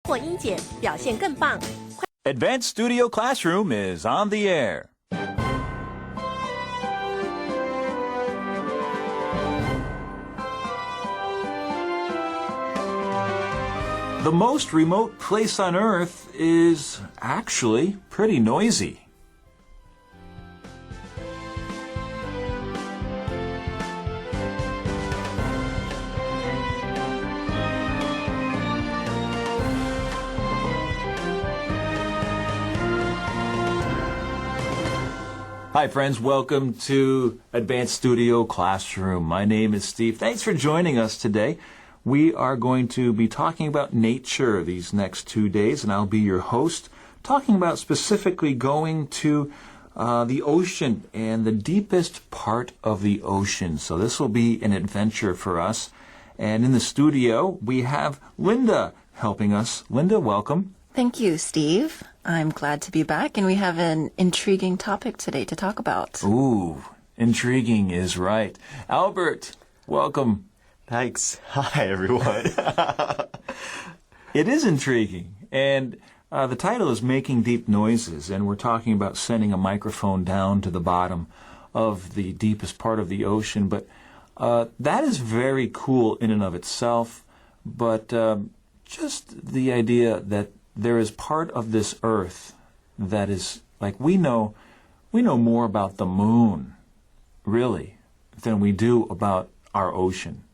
或音节表现更棒。 Advanced Studio Classroom is on the air. The most remote place on Earth is actually pretty noisy. Hi friends, welcome to Advanced Studio Classroom. My name is Steve. Thanks for joining us today. We are going to be talking about nature these next 2 days, and I'll be your host, talking about specifically going to the ocean and the deepest part of the ocean. So this will be an adventure for us. And in the studio, we have Linda helping us. Linda, welcome. Thank you, Steve. I'm glad to be back, and we have an intriguing topic today to talk about. Ooh, intriguing is right. Albert, welcome. Thanks. Hi, everyone. It is intriguing, and the title is Making Deep Noises, and we're talking about sending a microphone down to the bottom of the deepest part of the ocean, but that is very cool in and of itself, but just the idea that there is part of this earth that is, like, we know more about the moon, really, than we do about our ocean.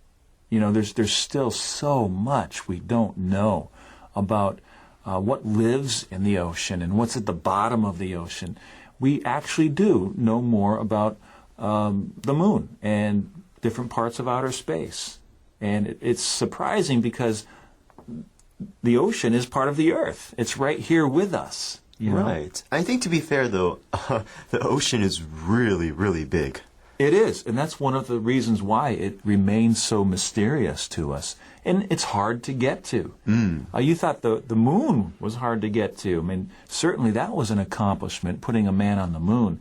You know, there's still so much we don't know about what lives in the ocean and what's at the bottom of the ocean. We actually do know more about the moon and different parts of outer space. And it's surprising because the ocean is part of the earth. It's right here with us. You know? Right. I think, to be fair, though, the ocean is really, really big. It is, and that's one of the reasons why it remains so mysterious to us. And it's hard to get to. You thought the moon was hard to get to. I mean, certainly that was an accomplishment, putting a man on the moon.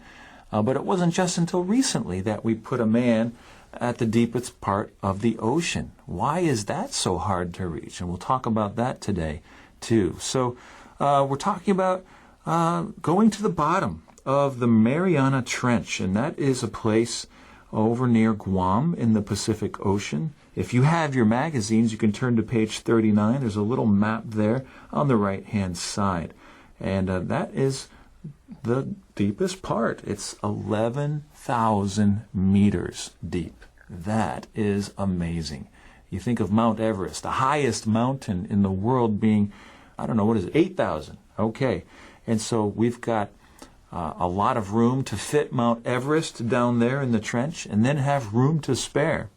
But it wasn't just until recently that we put a man at the deepest part of the ocean. Why is that so hard to reach? And we'll talk about that today, too. So we're talking about going to the bottom of the Mariana Trench, and that is a place over near Guam in the Pacific Ocean. If you have your magazines, you can turn to page 39. There's a little map there on the right-hand side. And that is the deepest part. It's 11,000 meters deep. That is amazing. You think of Mount Everest, the highest mountain in the world, being, I don't know, what is it, 8,000. Okay. And so we've got a lot of room to fit Mount Everest down there in the trench, and then have room to spare.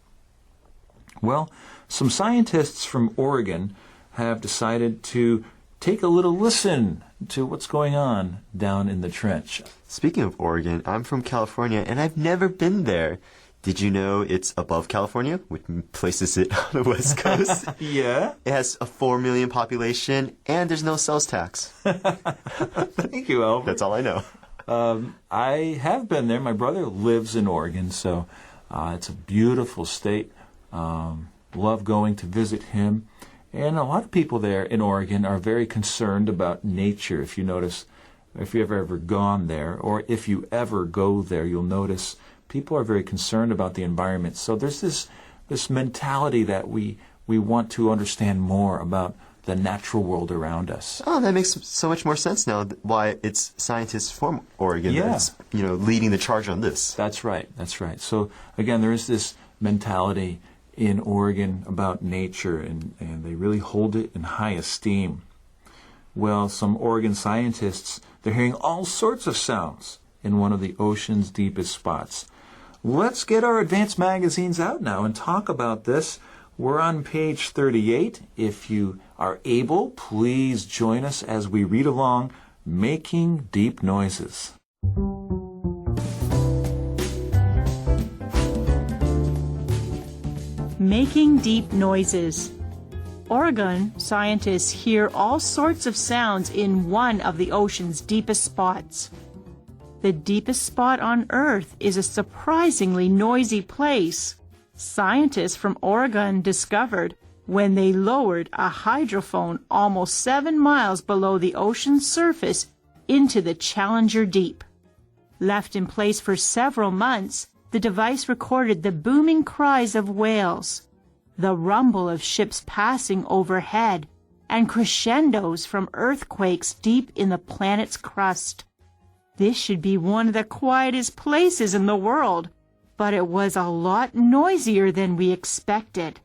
Well, some scientists from Oregon have decided to take a little listen to what's going on down in the trench. Speaking of Oregon, I'm from California, and I've never been there. Did you know it's above California, which places it on the West Coast? Yeah? It has a 4 million population, and there's no sales tax. Thank you, Albert. That's all I know. I have been there. My brother lives in Oregon, so it's a beautiful state. Love going to visit him. And a lot of people there in Oregon are very concerned about nature. If you notice, if you've ever gone there, or if you ever go there, you'll notice people are very concerned about the environment. So there's this mentality that we want to understand more about the natural world around us. Oh, that makes so much more sense now, why it's scientists from Oregon that's, leading the charge on this. That's right. That's right. So, again, there is this mentality in Oregon about nature, and they really hold it in high esteem. Well, some Oregon scientists, they're hearing all sorts of sounds in one of the ocean's deepest spots. Let's get our advanced magazines out now and talk about this. We're on page 38. If you are able, please join us as we read along, Making Deep Noises. Making deep noises. Oregon scientists hear all sorts of sounds in one of the ocean's deepest spots. The deepest spot on Earth is a surprisingly noisy place. Scientists from Oregon discovered when they lowered a hydrophone almost 7 miles below the ocean's surface into the Challenger Deep. Left in place for several months, the device recorded the booming cries of whales, the rumble of ships passing overhead, and crescendos from earthquakes deep in the planet's crust. This should be one of the quietest places in the world, but it was a lot noisier than we expected,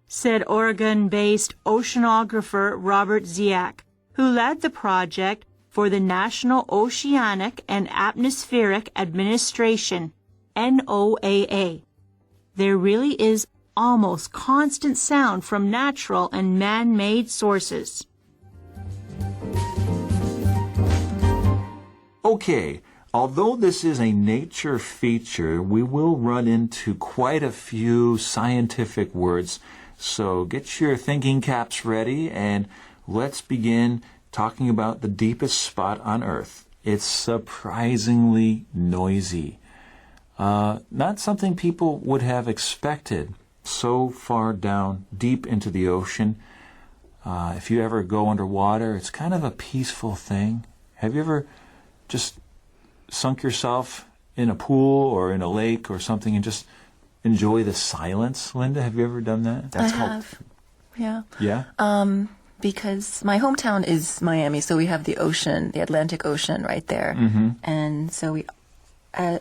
said Oregon-based oceanographer Robert Ziak, who led the project for the National Oceanic and Atmospheric Administration, NOAA. There really is almost constant sound from natural and man-made sources. Okay, although this is a nature feature, we will run into quite a few scientific words. So get your thinking caps ready and let's begin talking about the deepest spot on Earth. It's surprisingly noisy. Not something people would have expected so far down deep into the ocean. If you ever go underwater, it's kind of a peaceful thing. Have you ever just sunk yourself in a pool or in a lake or something and just enjoy the silence? Linda, have you ever done that? I have. Yeah. Yeah? Because my hometown is Miami, so we have the ocean, the Atlantic Ocean right there. Mm-hmm. And so we,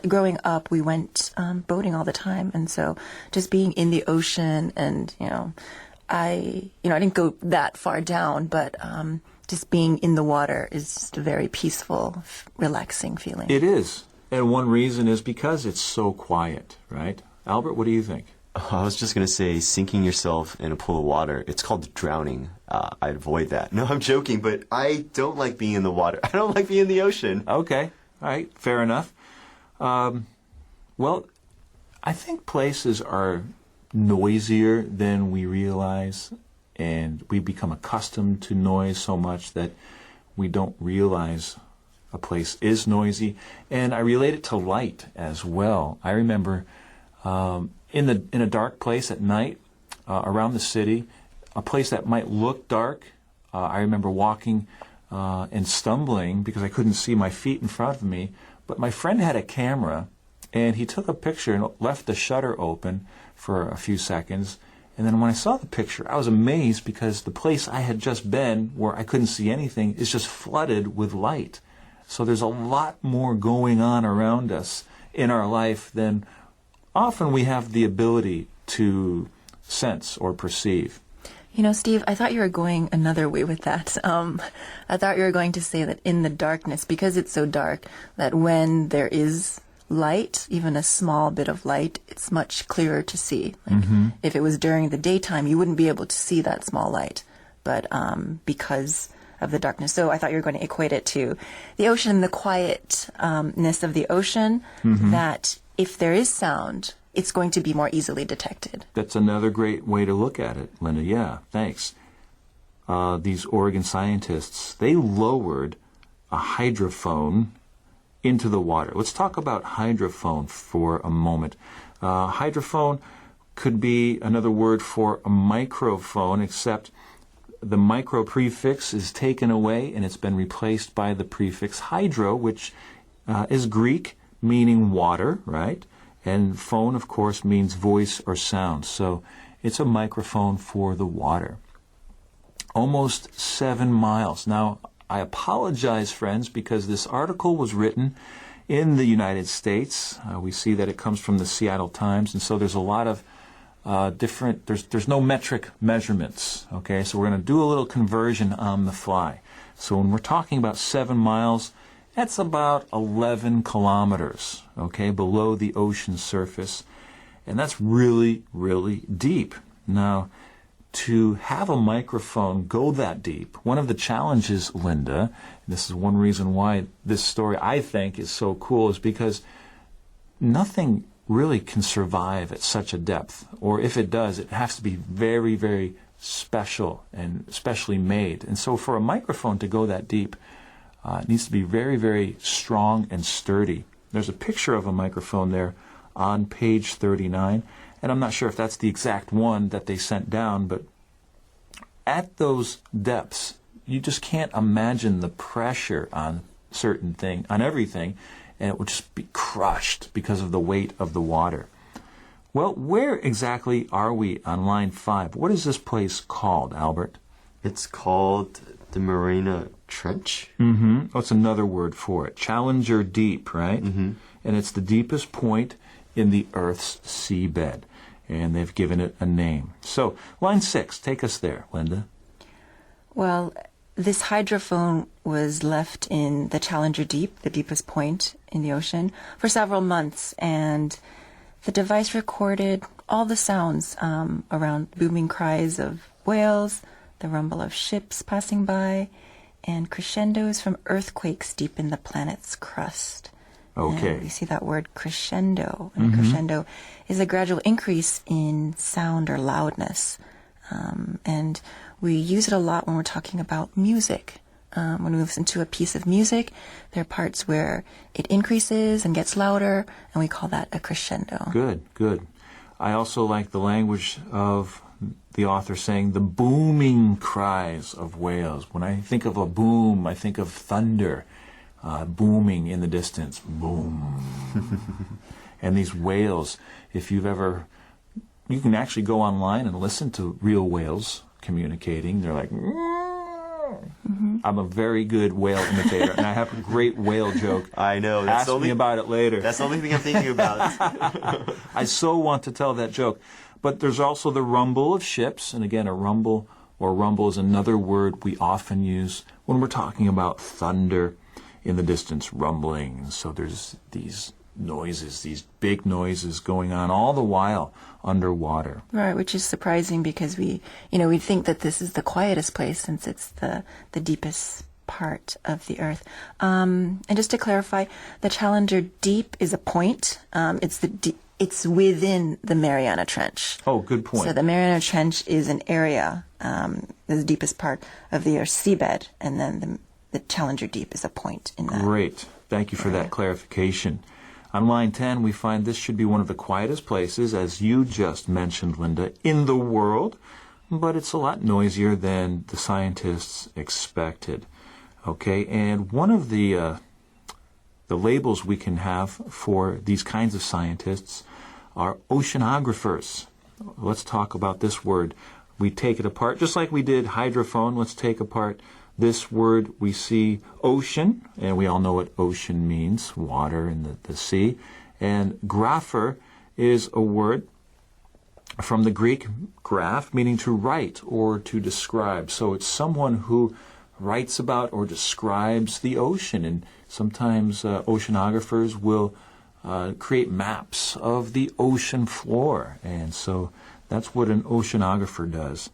growing up, we went boating all the time. And so just being in the ocean and, I didn't go that far down, but just being in the water is just a very peaceful, relaxing feeling. It is. And one reason is because it's so quiet, right? Albert, what do you think? I was just going to say, sinking yourself in a pool of water, it's called drowning. I avoid that. No, I'm joking, but I don't like being in the water. I don't like being in the ocean. Okay. All right. Fair enough. Well, I think places are noisier than we realize, and we become accustomed to noise so much that we don't realize a place is noisy. And I relate it to light as well. I remember in a dark place at night around the city, a place that might look dark. I remember walking and stumbling because I couldn't see my feet in front of me. But my friend had a camera, and he took a picture and left the shutter open for a few seconds. And then when I saw the picture, I was amazed because the place I had just been, where I couldn't see anything, is just flooded with light. So there's a lot more going on around us in our life than often we have the ability to sense or perceive. Steve, I thought you were going another way with that. I thought you were going to say that in the darkness, because it's so dark, that when there is light, even a small bit of light, it's much clearer to see. If it was during the daytime, you wouldn't be able to see that small light, but because of the darkness. So I thought you were going to equate it to the ocean, the quietness of the ocean, that if there is sound, it's going to be more easily detected. That's another great way to look at it, Linda. Yeah, thanks. These Oregon scientists, they lowered a hydrophone into the water. Let's talk about hydrophone for a moment. Hydrophone could be another word for a microphone, except the micro prefix is taken away and it's been replaced by the prefix hydro, which is Greek, meaning water, right? And phone, of course, means voice or sound. So it's a microphone for the water. Almost 7 miles. Now, I apologize, friends, because this article was written in the United States. We see that it comes from the Seattle Times, and so there's a lot of different, there's no metric measurements, okay? So we're going to do a little conversion on the fly. So when we're talking about 7 miles, that's about 11 kilometers, okay, below the ocean surface. And that's really, really deep. Now, to have a microphone go that deep, one of the challenges, Linda, and this is one reason why this story, I think, is so cool, is because nothing really can survive at such a depth. Or if it does, it has to be very, very special and specially made. And so for a microphone to go that deep, it needs to be very, very strong and sturdy. There's a picture of a microphone there on page 39, and I'm not sure if that's the exact one that they sent down, but at those depths, you just can't imagine the pressure on on everything, and it would just be crushed because of the weight of the water. Well, where exactly are we on line 5? What is this place called, Albert? It's called the Mariana Trench. Mm-hmm. What's another word for it? Challenger Deep, right? Mm-hmm. And it's the deepest point in the Earth's seabed. And they've given it a name. So, line 6, take us there, Linda. Well, this hydrophone was left in the Challenger Deep, the deepest point in the ocean, for several months, and the device recorded all the sounds around booming cries of whales, the rumble of ships passing by, and crescendos from earthquakes deep in the planet's crust. Okay. And we see that word crescendo, and crescendo is a gradual increase in sound or loudness. And we use it a lot when we're talking about music. When we listen to a piece of music, there are parts where it increases and gets louder, and we call that a crescendo. Good, good. I also like the language of the author saying the booming cries of whales. When I think of a boom, I think of thunder booming in the distance. Boom. And these whales, if you've ever... You can actually go online and listen to real whales communicating. They're like... I'm a very good whale imitator, and I have a great whale joke. I know. Ask me about it later. That's the only thing I'm thinking about. I so want to tell that joke. But there's also the rumble of ships, and again, a rumble is another word we often use when we're talking about thunder in the distance, rumbling. And so there's these noises, these big noises going on all the while underwater. Right, which is surprising because we think that this is the quietest place since it's the deepest part of the Earth. And just to clarify, the Challenger Deep is a point. It's within the Mariana Trench. Oh, good point. So the Mariana Trench is an area, the deepest part of the Earth's seabed, and then the Challenger Deep is a point in that. Great. Thank you for that clarification. On line 10, we find this should be one of the quietest places, as you just mentioned, Linda, in the world, but it's a lot noisier than the scientists expected. Okay, and one of the labels we can have for these kinds of scientists are oceanographers. Let's talk about this word. We take it apart, just like we did hydrophone. Let's take apart this word. We see ocean, and we all know what ocean means, water in the sea. And grapher is a word from the Greek graph, meaning to write or to describe. So it's someone who writes about or describes the ocean. And sometimes oceanographers will create maps of the ocean floor. And so that's what an oceanographer does.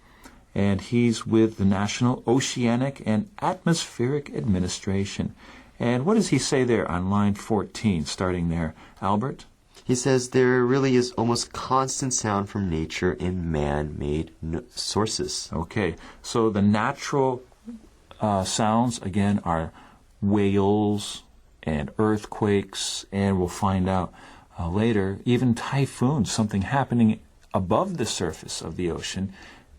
And he's with the National Oceanic and Atmospheric Administration. And what does he say there on line 14, starting there, Albert? He says there really is almost constant sound from nature in man-made sources. Okay, so the natural sounds, again, are whales and earthquakes, and we'll find out later, even typhoons, something happening above the surface of the ocean.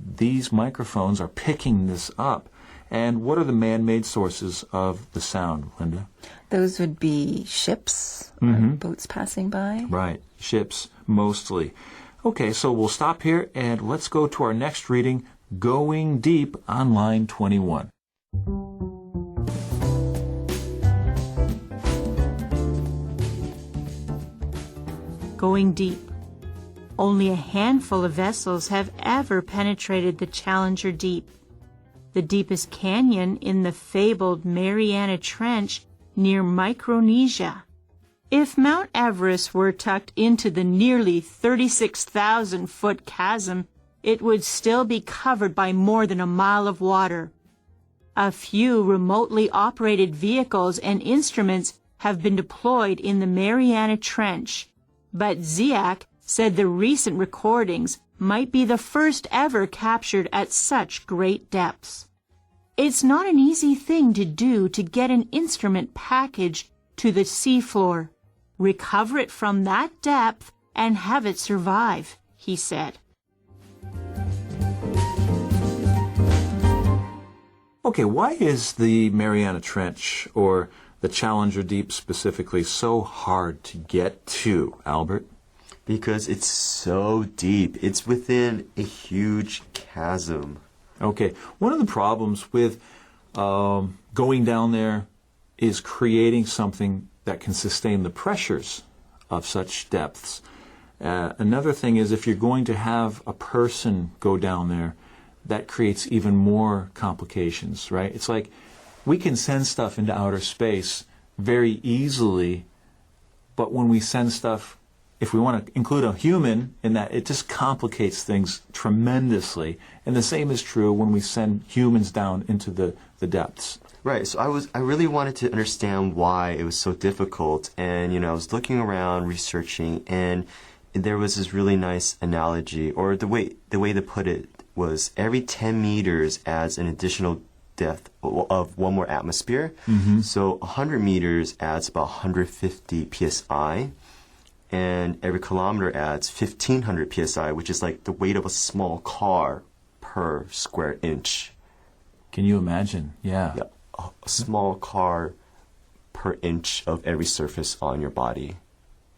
These microphones are picking this up. And what are the man-made sources of the sound, Linda? Those would be ships, or boats passing by. Right, ships mostly. Okay, so we'll stop here and let's go to our next reading, Going Deep, on line 21. Going deep. Only a handful of vessels have ever penetrated the Challenger Deep, the deepest canyon in the fabled Mariana Trench near Micronesia. If Mount Everest were tucked into the nearly 36,000-foot chasm, it would still be covered by more than a mile of water. A few remotely operated vehicles and instruments have been deployed in the Mariana Trench, but Ziak said the recent recordings might be the first ever captured at such great depths. It's not an easy thing to do to get an instrument package to the seafloor, recover it from that depth, and have it survive, he said. Okay, why is the Mariana Trench, or the Challenger Deep specifically, so hard to get to, Albert? Because it's so deep. It's within a huge chasm. Okay, one of the problems with going down there is creating something that can sustain the pressures of such depths. Another thing is, if you're going to have a person go down there, that creates even more complications, right? It's like we can send stuff into outer space very easily, but when we send stuff, if we want to include a human in that, it just complicates things tremendously. And the same is true when we send humans down into the depths. Right. So I really wanted to understand why it was so difficult. And, I was looking around, researching, and there was this really nice analogy, or the way they put it was every 10 meters adds an additional depth of one more atmosphere. Mm-hmm. So 100 meters adds about 150 psi. And every kilometer adds 1,500 psi, which is like the weight of a small car per square inch. Can you imagine? Yeah. A small car per inch of every surface on your body.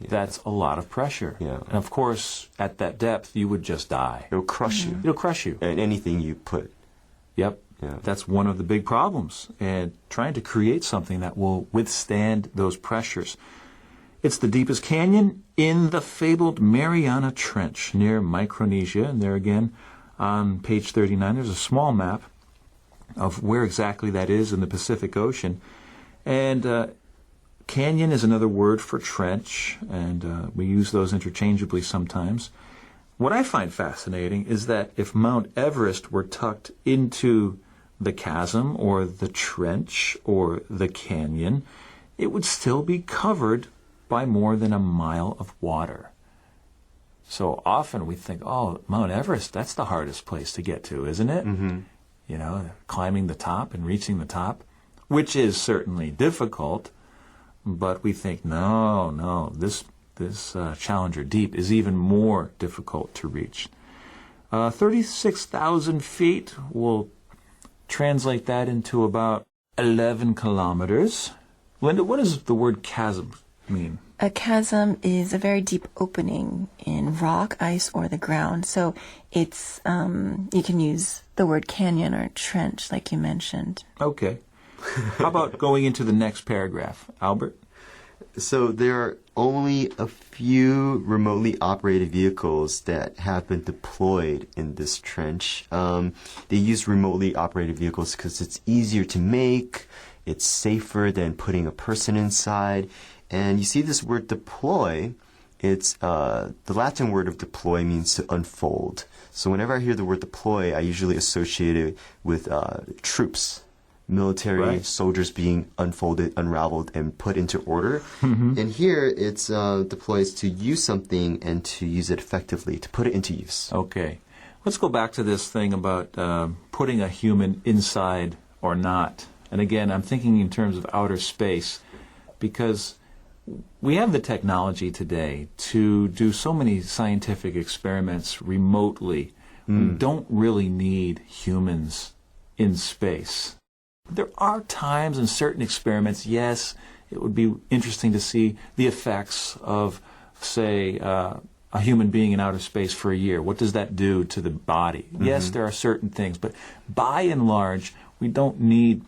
Yeah. That's a lot of pressure. Yeah. And of course, at that depth, you would just die. It'll crush you. It'll crush you. And anything you put. Yep. Yeah. That's one of the big problems. And trying to create something that will withstand those pressures. It's the deepest canyon in the fabled Mariana Trench near Micronesia. And there again, on page 39, there's a small map of where exactly that is in the Pacific Ocean. And canyon is another word for trench, and we use those interchangeably sometimes. What I find fascinating is that if Mount Everest were tucked into the chasm or the trench or the canyon, it would still be covered by more than a mile of water. So often we think, oh, Mount Everest, that's the hardest place to get to, isn't it? Mm-hmm. Climbing the top and reaching the top, which is certainly difficult, but we think, no, this Challenger Deep is even more difficult to reach. 36,000 feet, we'll translate that into about 11 kilometers. Linda, what does the word chasm mean? A chasm is a very deep opening in rock, ice, or the ground. So it's, you can use the word canyon or trench, like you mentioned. Okay. How about going into the next paragraph, Albert? So there are only a few remotely operated vehicles that have been deployed in this trench. They use remotely operated vehicles because it's easier to make, it's safer than putting a person inside. And you see this word deploy, it's the Latin word of deploy means to unfold. So whenever I hear the word deploy, I usually associate it with troops. Military soldiers being unfolded, unraveled, and put into order. Mm-hmm. And here it's deploys to use something and to use it effectively, to put it into use. Okay. Let's go back to this thing about putting a human inside or not. And again, I'm thinking in terms of outer space, because we have the technology today to do so many scientific experiments remotely. We don't really need humans in space. There are times in certain experiments, yes, it would be interesting to see the effects of, say, a human being in outer space for a year. What does that do to the body? Mm-hmm. Yes, there are certain things, but by and large, we don't need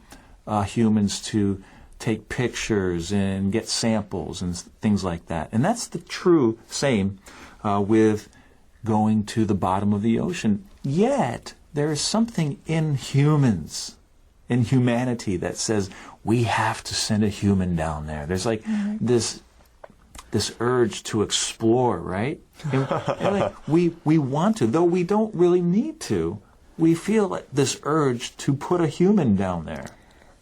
humans to take pictures and get samples and things like that. And that's the true same with going to the bottom of the ocean. Yet, there is something in humans, in humanity, that says we have to send a human down there. There's like this urge to explore, right? And like we want to, though we don't really need to. We feel like this urge to put a human down there.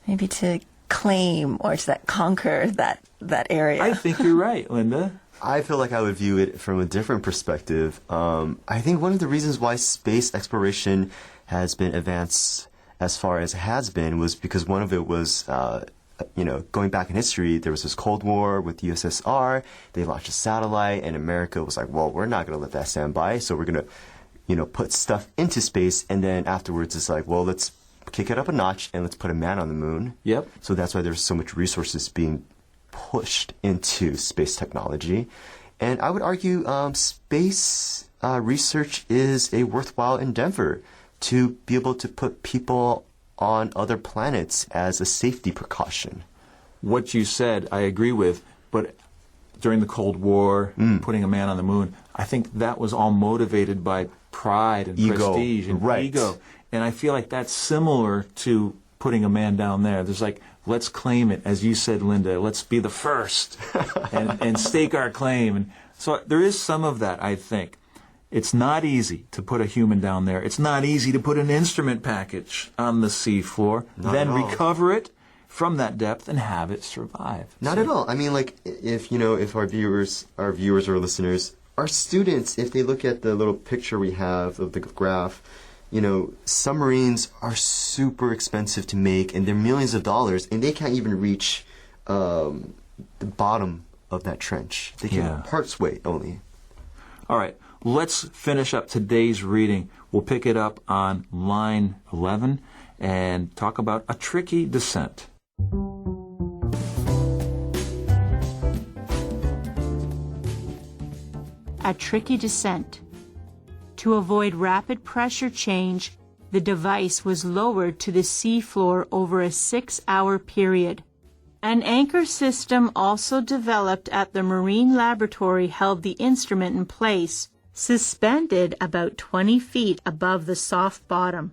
Maybe to claim or to conquer that area. I think you're right, Linda. I feel like I would view it from a different perspective. I think one of the reasons why space exploration has been advanced as far as it has been was because one of it was, going back in history, there was this Cold War with the USSR. They launched a satellite, and America was like, well, we're not going to let that stand by, so we're going to, put stuff into space. And then afterwards, it's like, well, let's kick it up a notch and let's put a man on the moon. Yep. So that's why there's so much resources being pushed into space technology. And I would argue space research is a worthwhile endeavor to be able to put people on other planets as a safety precaution. What you said, I agree with, but during the Cold War, putting a man on the moon, I think that was all motivated by pride and Ego. prestige and Right. ego. And I feel like that's similar to putting a man down there. There's like, let's claim it, as you said, Linda, let's be the first and stake our claim. And so there is some of that, I think. It's not easy to put a human down there. It's not easy to put an instrument package on the seafloor, then at all. recover it from that depth and have it survive. Not at all. I mean, like, if our viewers or listeners, our students, if they look at the little picture we have of the graph, submarines are super expensive to make, and they're millions of dollars, and they can't even reach the bottom of that trench. They can parts weight only. All right, let's finish up today's reading. We'll pick it up on line 11 and talk about a tricky descent. A tricky descent. To avoid rapid pressure change, the device was lowered to the seafloor over a 6-hour period. An anchor system also developed at the Marine Laboratory held the instrument in place, suspended about 20 feet above the soft bottom.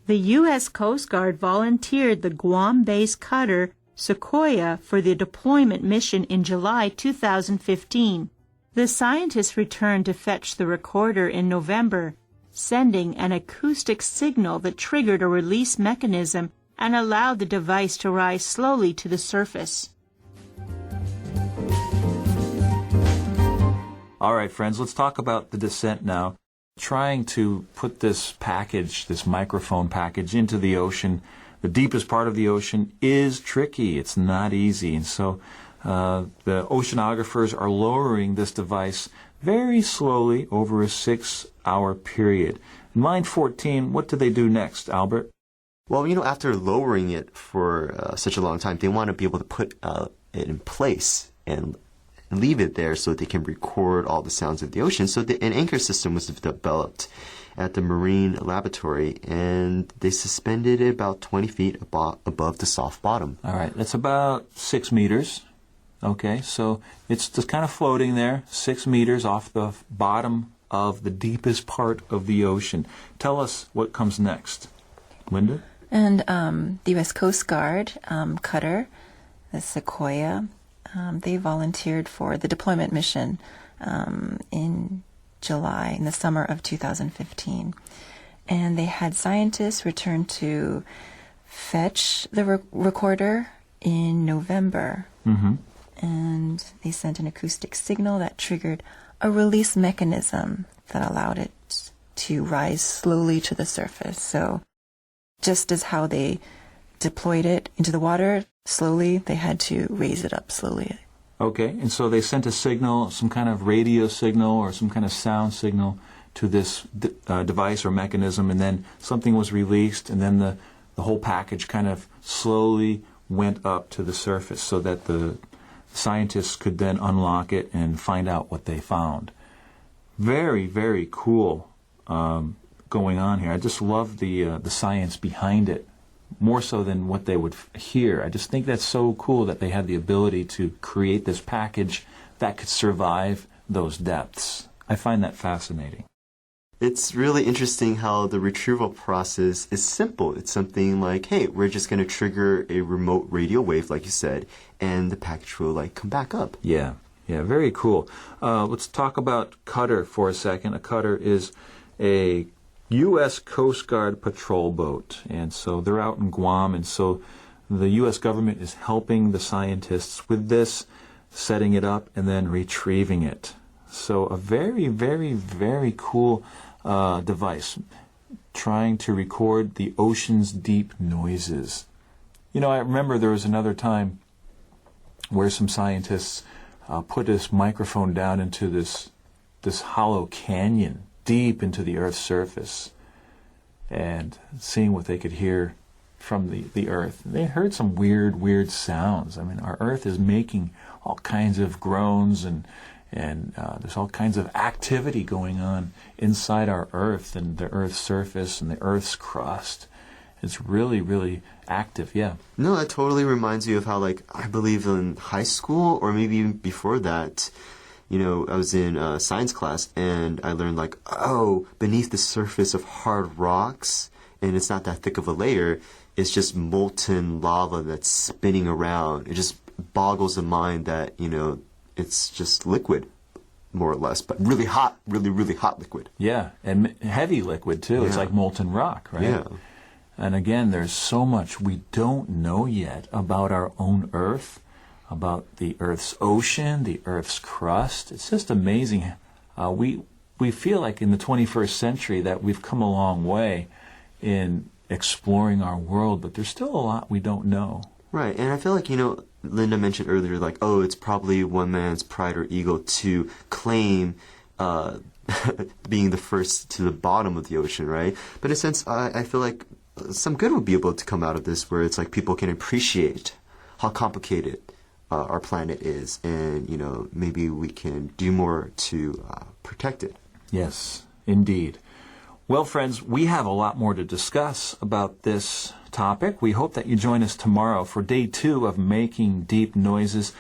The U.S. Coast Guard volunteered the Guam-based cutter Sequoia for the deployment mission in July 2015. The scientists returned to fetch the recorder in November, sending an acoustic signal that triggered a release mechanism and allowed the device to rise slowly to the surface. All right, friends, let's talk about the descent now. Trying to put this package, this microphone package, into the ocean, the deepest part of the ocean, is tricky. It's not easy. And so the oceanographers are lowering this device very slowly over a 6-hour period. In line 14, what do they do next, Albert? Well, after lowering it for such a long time, they want to be able to put it in place and leave it there so they can record all the sounds of the ocean. So an anchor system was developed at the Marine Laboratory, and they suspended it about 20 feet above the soft bottom. All right, that's about 6 meters. Okay, so it's just kind of floating there, 6 meters off the bottom of the deepest part of the ocean. Tell us what comes next. Linda? And the U.S. Coast Guard cutter, the Sequoia, they volunteered for the deployment mission in July, in the summer of 2015. And they had scientists return to fetch the recorder in November. Mm-hmm. And they sent an acoustic signal that triggered a release mechanism that allowed it to rise slowly to the surface. So just as how they deployed it into the water slowly, they had to raise it up slowly. Okay, and so they sent a signal, some kind of radio signal or some kind of sound signal to this device or mechanism, and then something was released, and then the whole package kind of slowly went up to the surface so that the scientists could then unlock it and find out what they found. Very, very cool going on here. I just love the science behind it, more so than what they would hear. I just think that's so cool that they had the ability to create this package that could survive those depths. I find that fascinating. It's really interesting how the retrieval process is simple. It's something like, hey, we're just going to trigger a remote radio wave, like you said, and the package will come back up. Yeah, very cool. Let's talk about cutter for a second. A cutter is a U.S. Coast Guard patrol boat, and so they're out in Guam, and so the U.S. government is helping the scientists with this, setting it up, and then retrieving it. So a very, very, very cool device, trying to record the ocean's deep noises. I remember there was another time where some scientists put this microphone down into this hollow canyon deep into the Earth's surface, and seeing what they could hear from the Earth. They heard some weird sounds. I mean, our Earth is making all kinds of groans and there's all kinds of activity going on inside our Earth and the Earth's surface and the Earth's crust. It's really, really active, yeah. No, that totally reminds me of how, like, I believe in high school or maybe even before that, you know, I was in science class and I learned, like, oh, beneath the surface of hard rocks, and it's not that thick of a layer, it's just molten lava that's spinning around. It just boggles the mind that, you know, it's just liquid, more or less, but really hot, really, really hot liquid. Yeah, and heavy liquid, too. It's like molten rock, right? Yeah. And again, there's so much we don't know yet about our own Earth, about the Earth's ocean, the Earth's crust. It's just amazing. We feel like in the 21st century that we've come a long way in exploring our world, but there's still a lot we don't know. Right, and I feel like, you know, Linda mentioned earlier, like, oh, it's probably one man's pride or ego to claim being the first to the bottom of the ocean, right? But in a sense, I feel like some good would be able to come out of this, where it's like people can appreciate how complicated our planet is, and, you know, maybe we can do more to protect it. Yes, indeed. Well, friends, we have a lot more to discuss about this topic. We hope that you join us tomorrow for day 2 of Making Deep Noises.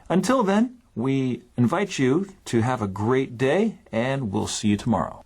Until then, we invite you to have a great day, and we'll see you tomorrow.